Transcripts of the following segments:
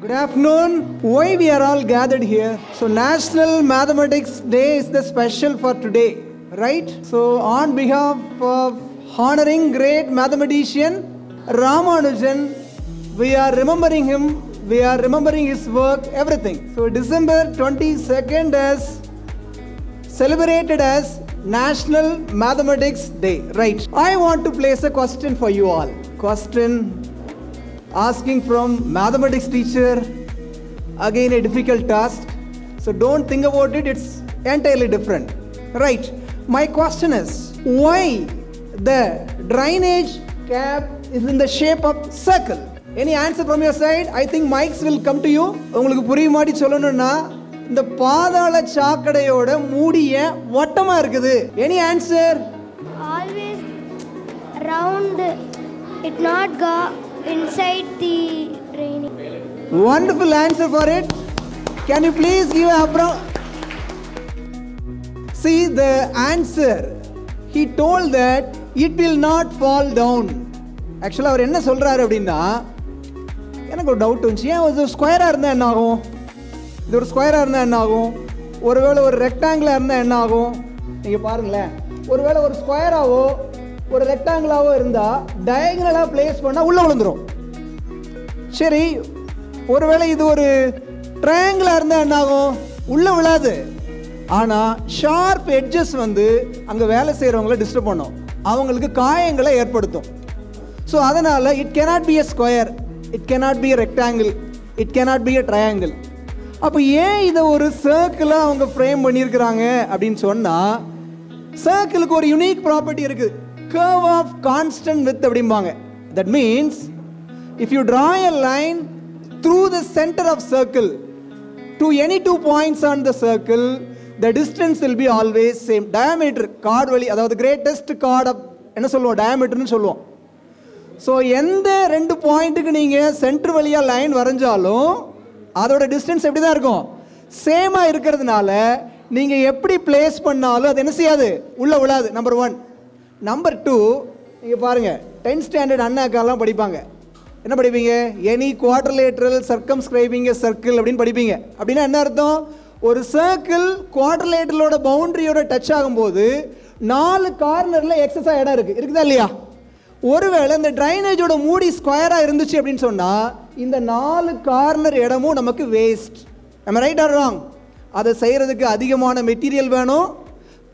Good afternoon. Why we are all gathered here? So National Mathematics Day is the special for today, right? So on behalf of honoring great mathematician Ramanujan, we are remembering him, we are remembering his work, everything. So December 22nd is celebrated as National Mathematics Day, right? I want to place a question for you all. Question asking from mathematics teacher, again a difficult task. So don't think about it, it's entirely different, right? My question is, why the drainage cap is in the shape of circle? Any answer from your side? I think mics will come to you. உங்களுக்கு புரியுமாடி சொல்லணும்னா இந்த பாதாள சாக்கடையோட மூடிய வட்டமா இருக்குது. Any answer? Always round, it not go inside the drain. Wonderful answer for it. Can you please give a applause? See the answer. He told that it will not fall down. Actually அவர் என்ன சொல்றாரு அப்படின்னா, எனக்கு ஒரு doubt வந்துச்சு, ஏன் ஒரு ஸ்கொயரா இருந்தா என்ன ஆகும்? இது ஒரு ஸ்கொயரா இருந்தா என்ன ஆகும்? ஒருவேளை ஒரு ரெக்டாங்கிளா இருந்தா என்ன ஆகும்? நீங்க பாருங்களேன், ஒருவேளை ஒரு ஸ்கொயராவோ ஒரு ரெக்டாங்கிளாவோ இருந்தா டயகனலா பிளேஸ் பண்ணா உள்ள விழுந்துரும். சரி, ஒருவேளை இது ஒரு ட்ரையாங்கிளா இருந்தா என்ன ஆகும்? உள்ள விழாது. ஆனா ஷார்ப் எட்ஜஸ் வந்து அங்க வேலை செய்யறவங்களை டிஸ்டர்ப் பண்ணும், அவங்களுக்கு காயங்களை ஏற்படுத்தும். ஸோ அதனால it cannot be a square, it cannot be a rectangle, it cannot be a triangle. அப்போ ஏன் இதை ஒரு சர்க்கிளாக அவங்க ஃப்ரேம் பண்ணியிருக்கிறாங்க அப்படின்னு சொன்னால், சர்க்கிளுக்கு ஒரு யூனிக் ப்ராப்பர்ட்டி இருக்குது, curve of constant width அப்படிம்பாங்க. That means if you draw a line through the center of circle to any two points on the circle, the distance will be always same. Diameter chord வழி, அதாவது greatest chord of என்ன சொல்லுவோம், diameterன்னு சொல்லுவோம். So எந்த ரெண்டு பாயிண்ட்டுக்கு நீங்கள் centre வழியாக லைன் வரைஞ்சாலும் அதோட டிஸ்டன்ஸ் எப்படி தான் இருக்கும், சேமாக இருக்கிறதுனால நீங்கள் எப்படி பிளேஸ் பண்ணாலும் அது என்ன செய்யாது, உள்ளே விழாது. நம்பர் 1. நம்பர் 2, நீங்கள் பாருங்கள், 10th ஸ்டாண்டர்ட் அண்ணாக்கெல்லாம் படிப்பாங்க. என்ன படிப்பீங்க? எனி குவாட்ரிலேட்ரல் சர்க்கம்ஸ்கிரைபிங் எ சர்க்கிள் அப்படின்னு படிப்பீங்க. அப்படின்னா என்ன அர்த்தம்? ஒரு சர்க்கிள் குவாட்ரிலேட்ரலோட பவுண்டரியோட டச் ஆகும்போது 4 கார்னரில் எக்ஸஸாக இடம் இருக்குதா இல்லையா? ஒருவேளை இந்த ட்ரைனேஜோட மூடி ஸ்கொயராக இருந்துச்சு அப்படின்னு சொன்னால் இந்த 4 கார்னர் இடமும் நமக்கு வேஸ்ட். நம்ம ரைட் ஆர் ராங்? அதை செய்கிறதுக்கு அதிகமான மெட்டீரியல் வேணும்,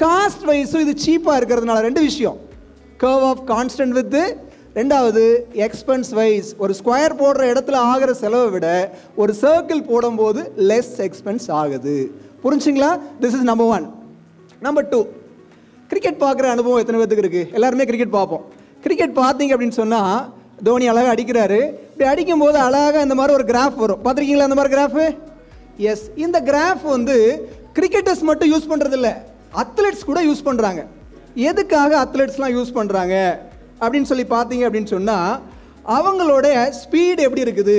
காஸ்ட் வைஸும் இது சீப்பாக இருக்கிறதுனால. 2 விஷயம், கர்வ் ஆஃப் கான்ஸ்டன்ட் வித்து, 2வது எக்ஸ்பென்ஸ் வைஸ். ஒரு ஸ்கொயர் போடுற இடத்துல ஆகிற செலவை விட ஒரு சர்க்கிள் போடும்போது லெஸ் எக்ஸ்பென்ஸ் ஆகுது. புரிஞ்சுங்களா? This is number 1. Number 2, cricket பார்க்குற அனுபவம் எத்தனை பேருக்கு இருக்குது? எல்லாருமே கிரிக்கெட் பார்ப்போம். கிரிக்கெட் பார்த்தீங்க அப்படின்னு சொன்னால், தோனி அழகாக அடிக்கிறாரு. இப்படி அடிக்கும்போது அழகாக இந்த மாதிரி ஒரு கிராஃப் வரும். பார்த்துருக்கீங்களா இந்த மாதிரி கிராஃபு? எஸ். இந்த கிராஃப் வந்து கிரிக்கெட்டர்ஸ் மட்டும் யூஸ் பண்ணுறதில்ல, அத்லெட்ஸ் கூட யூஸ் பண்ணுறாங்க. எதுக்காக அத்லெட்ஸ்லாம் யூஸ் பண்ணுறாங்க அப்படின்னு சொல்லி பார்த்தீங்க அப்படின்னு சொன்னால், அவங்களோட ஸ்பீடு எப்படி இருக்குது,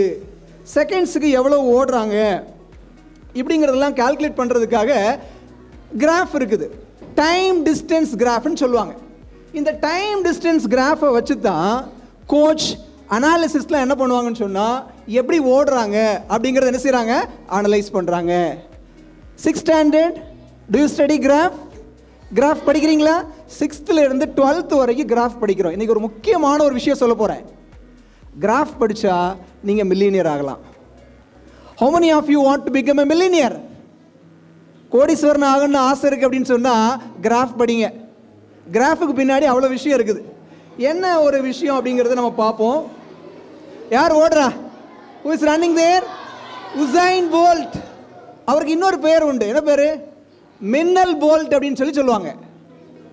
செகண்ட்ஸுக்கு எவ்வளோ ஓடுறாங்க இப்படிங்கிறதெல்லாம் கால்குலேட் பண்ணுறதுக்காக கிராஃப் இருக்குது. டைம் டிஸ்டன்ஸ் கிராஃப்னு சொல்லுவாங்க. இந்த டைம் டிஸ்டன்ஸ் கிராஃபை வச்சு தான் கோச் அனாலிசிஸ்லாம் என்ன பண்ணுவாங்கன்னு சொன்னால், எப்படி ஓடுறாங்க அப்படிங்கிறத என்ன செய்கிறாங்க, அனலைஸ் பண்ணுறாங்க. 6th standard to you study graph? Graph படிக்கிறீங்களா? 6th இருந்து 12th வரைக்கும் கிராஃப் படிக்கிறோம். இன்றைக்கி ஒரு முக்கியமான ஒரு விஷயம் சொல்ல போகிறேன். கிராஃப் படித்தா நீங்கள் மில்லினியர் ஆகலாம். How many of you want to become a millionaire? கோடீஸ்வரன் ஆகணும்னு ஆசை இருக்குது அப்படின்னு சொன்னால் கிராஃப் படிங்க. கிராஃபுக்கு பின்னாடி அவ்வளோ விஷயம் இருக்குது. என்ன ஒரு விஷயம் அப்படிங்கிறத நம்ம பார்ப்போம். யார் ஓடுறா? Who is running there? Usain Bolt. அவருக்கு இன்னொரு பேர் உண்டு. என்ன பேர்? மின்னல் போல்ட் அப்படின்னு சொல்லுவாங்க.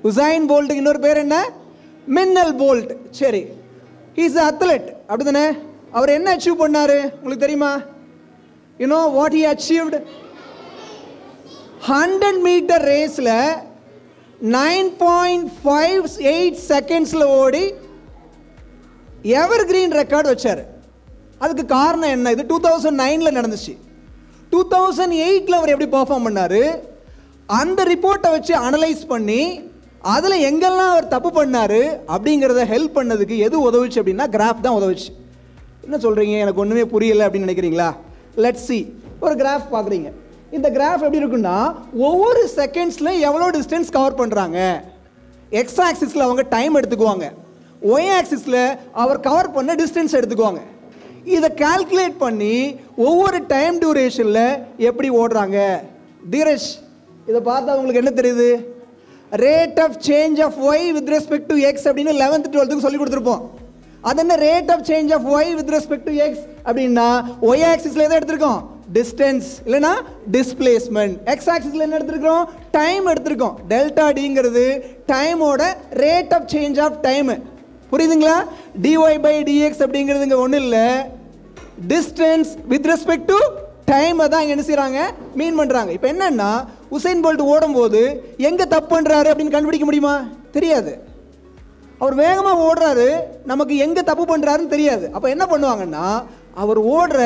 உசைன் போல்ட்டுக்கு இன்னொரு பேர் என்ன? மின்னல் போல்ட். சரி, he is an athlete, அப்படி தானே? அவர் என்ன அச்சீவ் பண்ணார் உங்களுக்கு தெரியுமா? You know what he achieved? 100 metre ரேஸில் 9.58 செகண்ட்ஸில் ஓடி எவர் கிரீன் ரெக்கார்டு வச்சார். அதுக்கு காரணம் என்ன? இது 2009 நடந்துச்சு. 2008 அவர் எப்படி பர்ஃபார்ம் பண்ணார், அந்த ரிப்போர்ட்டை வச்சு அனலைஸ் பண்ணி அதில் எங்கெல்லாம் அவர் தப்பு பண்ணார் அப்படிங்கிறத ஹெல்ப் பண்ணதுக்கு எது உதவுச்சு அப்படின்னா கிராஃப் தான் உதவுச்சு. என்ன சொல்கிறீங்க, எனக்கு ஒன்றுமே புரியலை அப்படின்னு நினைக்கிறீங்களா? லெட்ஸ் see ஒரு கிராஃப் பார்க்குறீங்க. இந்த கிராஃப் எப்படி இருக்குன்னா ஒவ்வொரு செகண்ட்ஸில் எவ்வளோ டிஸ்டன்ஸ் கவர் பண்ணுறாங்க. எக்ஸ் ஆக்சிஸில் அவங்க டைம் எடுத்துக்குவாங்க, ஒய் ஆக்சிஸில் அவர் கவர் பண்ண டிஸ்டன்ஸ் எடுத்துக்குவாங்க. இதை கால்குலேட் பண்ணி ஒவ்வொரு டைம் டியூரேஷனில் எப்படி ஓடுறாங்க. தீரஜ், இதை பார்த்தா உங்களுக்கு என்ன தெரியுது? Rate of change of y with respect to x அப்படின்னு 11th 12th சொல்லி கொடுத்துருப்போம். அது என்ன rate of change of y with respect to x அப்படின்னா ஒய் ஆக்சிஸில் எதை எடுத்திருக்கோம்? டிஸ்டன்ஸ் இல்லைனா டிஸ்பிளேஸ்மெண்ட். எக்ஸ் ஆக்சிஸில் என்ன எடுத்திருக்கோம்? டைம் எடுத்திருக்கோம். டெல்டா டிங்கிறது டைமோட rate of change of time. புரியுதுங்களா? டிஒய் பை டிஎக்ஸ் அப்படிங்கிறது இங்கே ஒன்றும் இல்லை, டிஸ்டன்ஸ் வித் ரெஸ்பெக்ட் டு டைமை தான் இங்கே என்ன செய்கிறாங்க, மீன் பண்ணுறாங்க. இப்போ என்னென்னா உசைன் போல்ட் ஓடும்போது எங்கே தப்பு பண்ணுறாரு அப்படின்னு கண்டுபிடிக்க முடியுமா? தெரியாது. அவர் வேகமாக ஓடுறாரு, நமக்கு எங்கே தப்பு பண்ணுறாருன்னு தெரியாது. அப்போ என்ன பண்ணுவாங்கன்னா அவர் ஓடுற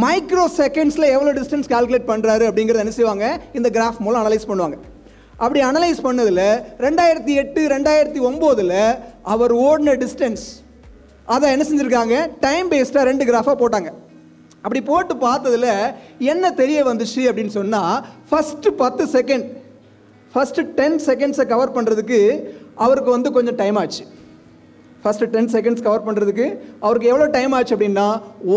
மைக்ரோ செகண்ட்ஸில் எவ்வளோ டிஸ்டன்ஸ் கால்குலேட் பண்ணுறாரு அப்படிங்கிறத என்ன செய்வாங்க, இந்த கிராஃப் மூலம் அனலைஸ் பண்ணுவாங்க. அப்படி அனலைஸ் பண்ணதில் 2008 2009 அவர் ஓடின டிஸ்டன்ஸ் அதை என்ன செஞ்சுருக்காங்க, டைம் பேஸ்டாக 2 கிராஃபாக போட்டாங்க. அப்படி போட்டு பார்த்ததில் என்ன தெரிய வந்துச்சு அப்படின்னு சொன்னால் ஃபஸ்ட்டு 10 செகண்ட், ஃபஸ்ட்டு 10 செகண்ட்ஸை கவர் பண்ணுறதுக்கு அவருக்கு வந்து கொஞ்சம் டைம் ஆச்சு. ஃபஸ்ட்டு 10 செகண்ட்ஸ் கவர் பண்ணுறதுக்கு அவருக்கு எவ்வளோ டைம் ஆச்சு அப்படின்னா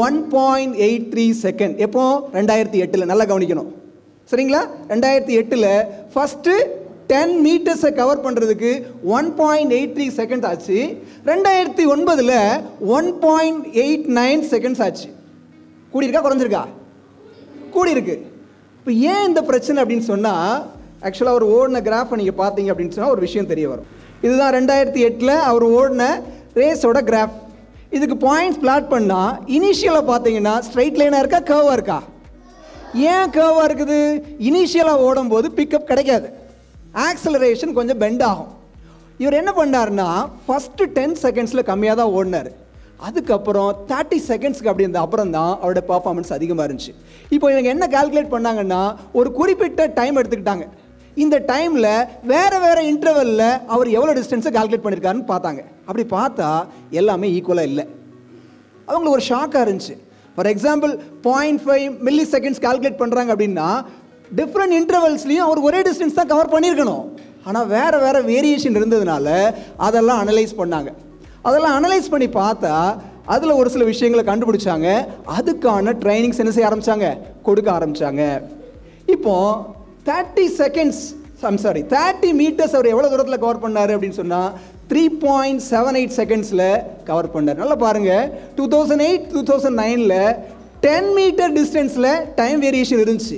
1.83 செகண்ட். எப்போ? 2008. நல்லா கவனிக்கணும் சரிங்களா? 2008 ஃபஸ்ட்டு 10 மீட்டர்ஸை கவர் பண்ணுறதுக்கு 1.83 செகண்ட் ஆச்சு. 2009 1.89 செகண்ட்ஸ் ஆச்சு. கூடியிருக்கா குறைஞ்சிருக்கா? கூடியிருக்கு. இப்போ ஏன் இந்த பிரச்சனை அப்படின்னு சொன்னால் ஆக்சுவலாக அவர் ஓடின கிராஃபை நீங்கள் பார்த்தீங்க அப்படின்னு சொன்னால் ஒரு விஷயம் தெரிய வரும். இதுதான் 2008 அவர் ஓடின ரேஸோட கிராஃப். இதுக்கு பாயிண்ட்ஸ் பிளாட் பண்ணால் இனிஷியலாக பார்த்தீங்கன்னா ஸ்ட்ரைட் லைனாக இருக்கா, கர்வாக இருக்கா? ஏன் கர்வாக இருக்குது? இனிஷியலாக ஓடும்போது பிக்கப் கிடைக்காது, ஆக்சலரேஷன் கொஞ்சம் பெண்ட் ஆகும். இவர் என்ன பண்ணார்னா ஃபஸ்ட்டு 10 செகண்ட்ஸில் கம்மியாக தான் ஓடினார். அதுக்கப்புறம் 30 செகண்ட்ஸ்க்கு அப்படி இருந்த அப்புறம் தான் அவரோட பர்ஃபார்மன்ஸ் அதிகமாக இருந்துச்சு. இப்போ இவங்க என்ன கால்குலேட் பண்ணாங்கன்னா ஒரு குறிப்பிட்ட டைம் எடுத்துக்கிட்டாங்க. இந்த டைமில் வேறு வேறு இன்டர்வலில் அவர் எவ்வளோ டிஸ்டன்ஸை கால்குலேட் பண்ணியிருக்காருன்னு பார்த்தாங்க. அப்படி பார்த்தா எல்லாமே ஈக்குவலாக இல்லை. அவங்களுக்கு ஒரு ஷாக்காக இருந்துச்சு. For example 0.5 milli seconds calculate பண்ணுறாங்க அப்படின்னா டிஃப்ரெண்ட் இன்டர்வல்ஸ்லையும் அவர் ஒரே டிஸ்டன்ஸ் தான் கவர் பண்ணியிருக்கணும். ஆனால் வேறு வேறு வேரியேஷன் இருந்ததுனால அதெல்லாம் அனலைஸ் பண்ணாங்க. அதெல்லாம் அனலைஸ் பண்ணி பார்த்தா அதில் ஒரு சில விஷயங்களை கண்டுபிடிச்சாங்க. அதுக்கான ட்ரைனிங்ஸ் என்ன செய்ய ஆரம்பித்தாங்க, கொடுக்க ஆரம்பித்தாங்க. இப்போது 30 மீட்டர்ஸ் அவர் எவ்வளோ தூரத்தில் கவர் பண்ணார் அப்படின்னு சொன்னால் 3.78 செகண்ட்ஸில் கவர் பண்ணார். நல்லா பாருங்கள், 2008 2009 10 மீட்டர் டிஸ்டன்ஸில் டைம் வேரியேஷன் இருந்துச்சு.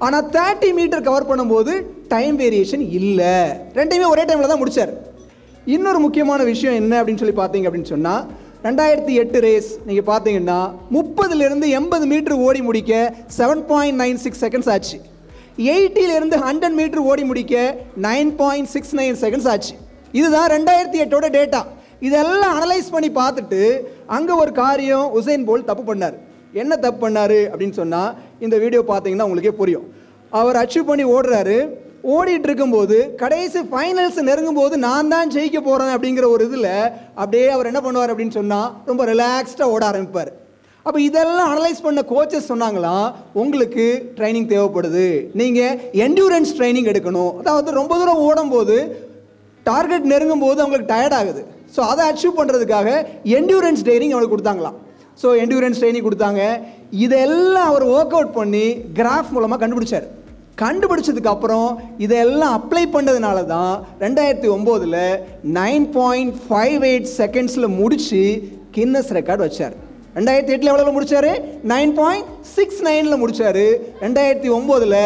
ஆனால் 30 மீட்டர் கவர் பண்ணும்போது டைம் வேரியேஷன் இல்லை. ரெண்டையுமே ஒரே டைமில் தான் முடித்தார். இன்னொரு முக்கியமான விஷயம் என்ன அப்படின்னு சொல்லி பார்த்தீங்க அப்படின்னு சொன்னால் 2008 ரேஸ் நீங்கள் பார்த்தீங்கன்னா 30லேருந்து 80 மீட்டர் ஓடி முடிக்க 7.96 செகண்ட்ஸ் ஆச்சு. 80லேருந்து 100 மீட்டர் ஓடி முடிக்க 9.69 செகண்ட்ஸ் ஆச்சு. இதுதான் 2008 டேட்டா. இதெல்லாம் அனலைஸ் பண்ணி பார்த்துட்டு அங்கே ஒரு காரியம் உசைன் போல்ட் தப்பு பண்ணார். என்ன தப்பு பண்ணார் அப்படின்னு சொன்னால் இந்த வீடியோ பார்த்தீங்கன்னா உங்களுக்கே புரியும். அவர் அச்சீவ் பண்ணி ஓடுறாரு. ஓடிட்டு இருக்கும்போது கடைசி ஃபைனல்ஸ் நெருங்கும் போது நான் தான் ஜெயிக்க போகிறேன் அப்படிங்கிற ஒரு இதில் அப்படியே அவர் என்ன பண்ணுவார் அப்படின்னு சொன்னால் ரொம்ப ரிலாக்ஸ்டாக ஓட ஆரம்பிப்பார். அப்போ இதெல்லாம் அனலைஸ் பண்ண கோச்சஸ் சொன்னாங்களாம், உங்களுக்கு ட்ரைனிங் தேவைப்படுது, நீங்கள் என்டியூரன்ஸ் ட்ரைனிங் எடுக்கணும். அதாவது ரொம்ப தூரம் ஓடும்போது டார்கெட் நெருங்கும் போது அவங்களுக்கு டயர்ட் ஆகுது. ஸோ அதை அச்சீவ் பண்ணுறதுக்காக என்டியூரன்ஸ் ட்ரைனிங் அவங்களுக்கு கொடுத்தாங்களாம். ஸோ என்டியூரன்ஸ் ட்ரைனிங் கொடுத்தாங்க. இதெல்லாம் அவர் ஒர்க் அவுட் பண்ணி கிராஃப் மூலமாக கண்டுபிடிச்சார். கண்டுபிடிச்சதுக்கு அப்புறம் இதெல்லாம் அப்ளை பண்ணதுனால தான் 2009 9.58 செகண்ட்ஸில் முடித்து கின்னஸ் ரெக்கார்டு வச்சார். 2008 எவ்வளோ முடித்தார்? 9.69 முடித்தார். 2009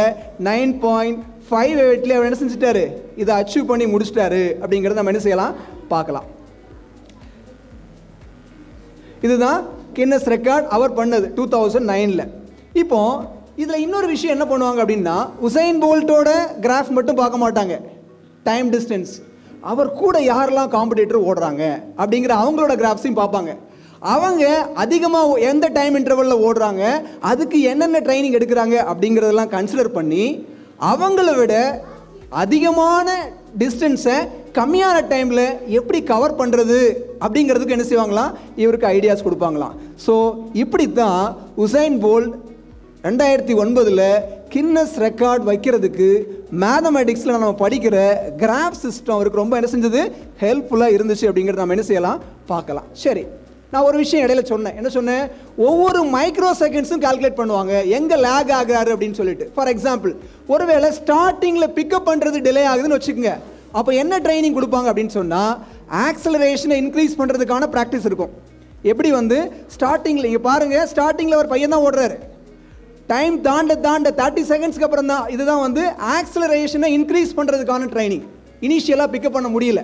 9.58 அவர் என்ன செஞ்சுட்டாரு, இதை அச்சீவ் பண்ணி முடிச்சிட்டாரு. அப்படிங்கிறத நம்ம என்ன செய்யலாம் பார்க்கலாம். இதுதான் கின்னஸ் ரெக்கார்ட் அவர் பண்ணது 2009. இப்போ இதில் இன்னொரு விஷயம் என்ன பண்ணுவாங்க அப்படின்னா உசைன் போல்ட்டோட கிராஃப் மட்டும் பார்க்க மாட்டாங்க, டைம் டிஸ்டன்ஸ், அவர் கூட யாரெல்லாம் காம்படிட்டர் ஓடுறாங்க அப்படிங்கிற அவங்களோட கிராஃப்ஸையும் பார்ப்பாங்க. அவங்க அதிகமாக எந்த டைம் இன்டர்வலில் ஓடுறாங்க, அதுக்கு என்னென்ன ட்ரைனிங் எடுக்கிறாங்க அப்படிங்கிறதெல்லாம் கன்சிடர் பண்ணி அவங்கள விட அதிகமான டிஸ்டன்ஸை கம்மியான டைமில் எப்படி கவர் பண்ணுறது அப்படிங்கிறதுக்கு என்ன செய்வாங்களாம், இவருக்கு ஐடியாஸ் கொடுப்பாங்களாம். ஸோ இப்படி தான் உசைன் போல்ட் 2009 கின்னஸ் ரெக்கார்ட் வைக்கிறதுக்கு மேத்தமேட்டிக்ஸில் நம்ம படிக்கிற கிராஃப் சிஸ்டம் அவருக்கு ரொம்ப என்ன செஞ்சது, ஹெல்ப்ஃபுல்லாக இருந்துச்சு அப்படிங்கிறத நம்ம என்ன செய்யலாம், பார்க்கலாம். சரி, நான் ஒரு விஷயம் இடையில சொன்னேன். என்ன சொன்னேன்? ஒவ்வொரு மைக்ரோ செகண்ட்ஸும் கால்குலேட் பண்ணுவாங்க எங்கே லேக் ஆகுறாரு அப்படின்னு சொல்லிட்டு. ஃபார் எக்ஸாம்பிள், ஒருவேளை ஸ்டார்டிங்கில் பிக்கப் பண்ணுறது டிலே ஆகுதுன்னு வச்சுக்கோங்க. அப்போ என்ன ட்ரைனிங் கொடுப்பாங்க அப்படின்னு சொன்னால், ஆக்சலரேஷனை இன்க்ரீஸ் பண்ணுறதுக்கான ப்ராக்டிஸ் இருக்கும். எப்படி வந்து ஸ்டார்டிங்கில் இங்கே பாருங்கள், ஸ்டார்டிங்கில் ஒரு பையன் தான் ஓடுறாரு, டைம் தாண்ட 30 செகண்ட்ஸ்க்கு அப்புறம் தான் இதுதான் வந்து ஆக்சலரேஷனை இன்க்ரீஸ் பண்ணுறதுக்கான ட்ரைனிங். இனிஷியலாக பிக்கப் பண்ண முடியல.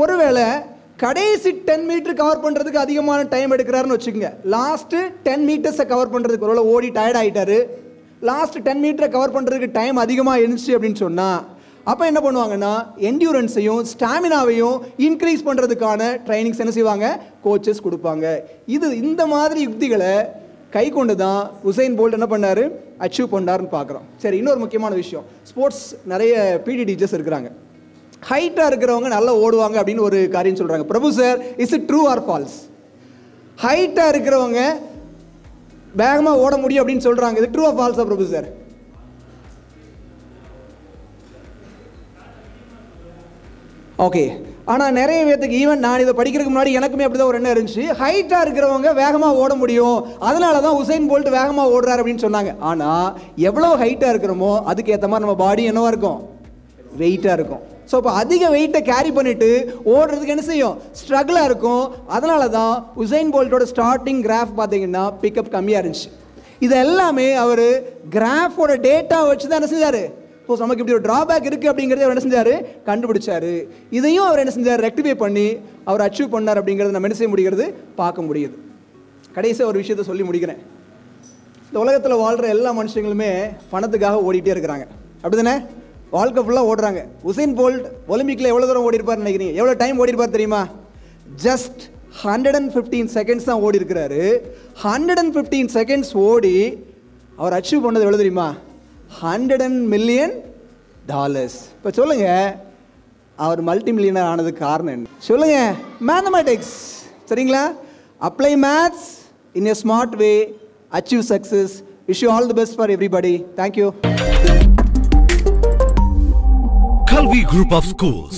ஒருவேளை கடைசி 10 மீட்டர் கவர் பண்ணுறதுக்கு அதிகமான டைம் எடுக்கிறாருன்னு வச்சுக்கோங்க. லாஸ்ட்டு 10 மீட்டர்ஸை கவர் பண்ணுறதுக்கு ஒருவேளை ஓடி டயர்ட் ஆகிட்டாரு, லாஸ்ட் 10 மீட்டரை கவர் பண்ணுறதுக்கு டைம் அதிகமாக இருந்துச்சு அப்படின்னு சொன்னால், அப்போ என்ன பண்ணுவாங்கன்னா என்டியூரன்ஸையும் ஸ்டாமினாவையும் இன்க்ரீஸ் பண்ணுறதுக்கான ட்ரைனிங்ஸ் என்ன செய்வாங்க, கோச்சஸ் கொடுப்பாங்க. இந்த மாதிரி யுக்திகளை கை கொண்டு தான் உசைன் போல்ட் என்ன பண்ணார், அச்சீவ் பண்ணாருன்னு பார்க்குறோம். சரி, இன்னொரு முக்கியமான விஷயம், ஸ்போர்ட்ஸ் நிறைய பிடி டீச்சர்ஸ் இருக்கிறாங்க. ஹைட்டாக இருக்கிறவங்க நல்லா ஓடுவாங்க அப்படின்னு ஒரு காரியம் சொல்கிறாங்க. Prabhu sir, is it true or false? ஹைட்டாக இருக்கிறவங்க வேகமாக ஓட முடியும் அப்படின்னு சொல்கிறாங்க. இது ட்ரூ ஆர் ஃபால்ஸா பிரபு சார்? ஓகே, ஆனால் நிறைய பேர்த்துக்கு, ஈவன் நான் இதை படிக்கிறதுக்கு முன்னாடி எனக்குமே அப்படி தான் ஒரு எண்ணம் இருந்துச்சு, ஹைட்டாக இருக்கிறவங்க வேகமாக ஓட முடியும், அதனால தான் உசைன் போல்ட் வேகமாக ஓடுறாரு அப்படின்னு சொன்னாங்க. ஆனால் எவ்வளோ ஹைட்டாக இருக்கிறோமோ அதுக்கு ஏற்ற மாதிரி நம்ம பாடி என்னவாக இருக்கும், வெயிட்டாக இருக்கும். ஸோ இப்போ அதிக வெயிட்டை கேரி பண்ணிவிட்டு ஓடுறதுக்கு என்ன செய்யும், ஸ்ட்ரகிளாக இருக்கும். அதனால தான் உசைன் போல்ட்டோட ஸ்டார்டிங் கிராஃப் பார்த்தீங்கன்னா பிக்கப் கம்மியாக இருந்துச்சு. இது எல்லாமே அவர் கிராஃபோட டேட்டா வச்சு தான் என்ன செஞ்சார், ஸோ நமக்கு இப்படி ஒரு ட்ராபேக் இருக்குது அப்படிங்கிறத அவர் என்ன செஞ்சார், கண்டுபிடிச்சார். இதையும் அவர் என்ன செஞ்சார், ரெக்டிஃபை பண்ணி அவர் அச்சீவ் பண்ணார் அப்படிங்கிறது நம்ம என்ன செய்ய முடிகிறது, பார்க்க முடியுது. கடைசியாக ஒரு விஷயத்தை சொல்லி முடிக்கிறேன். இந்த உலகத்தில் வாழ்கிற எல்லா மனுஷங்களுமே பணத்துக்காக ஓடிட்டே இருக்கிறாங்க, அப்படி தானே? வாழ்க்கை ஃபுல்லாக ஓடுறாங்க. உசைன் போல்ட் ஒலிம்பிக்கில் எவ்வளோ தூரம் ஓடி இருப்பார் நினைக்கிறீங்க? எவ்வளோ டைம் ஓடி இருப்பார் தெரியுமா? ஜஸ்ட் 115 செகண்ட்ஸ் தான் ஓடி இருக்கிறாரு. 115 செகண்ட்ஸ் ஓடி அவர் அச்சீவ் பண்ணது எவ்வளோ தெரியுமா? $100 million. இப்போ சொல்லுங்க, அவர் மல்டி மில்லியனர் ஆனதுக்கு காரணம் என்ன சொல்லுங்க? மேத்தமேட்டிக்ஸ். சரிங்களா? Apply maths in a smart way, achieve success. Wish you all the best for everybody. Thank you. Kalvi Group of Schools,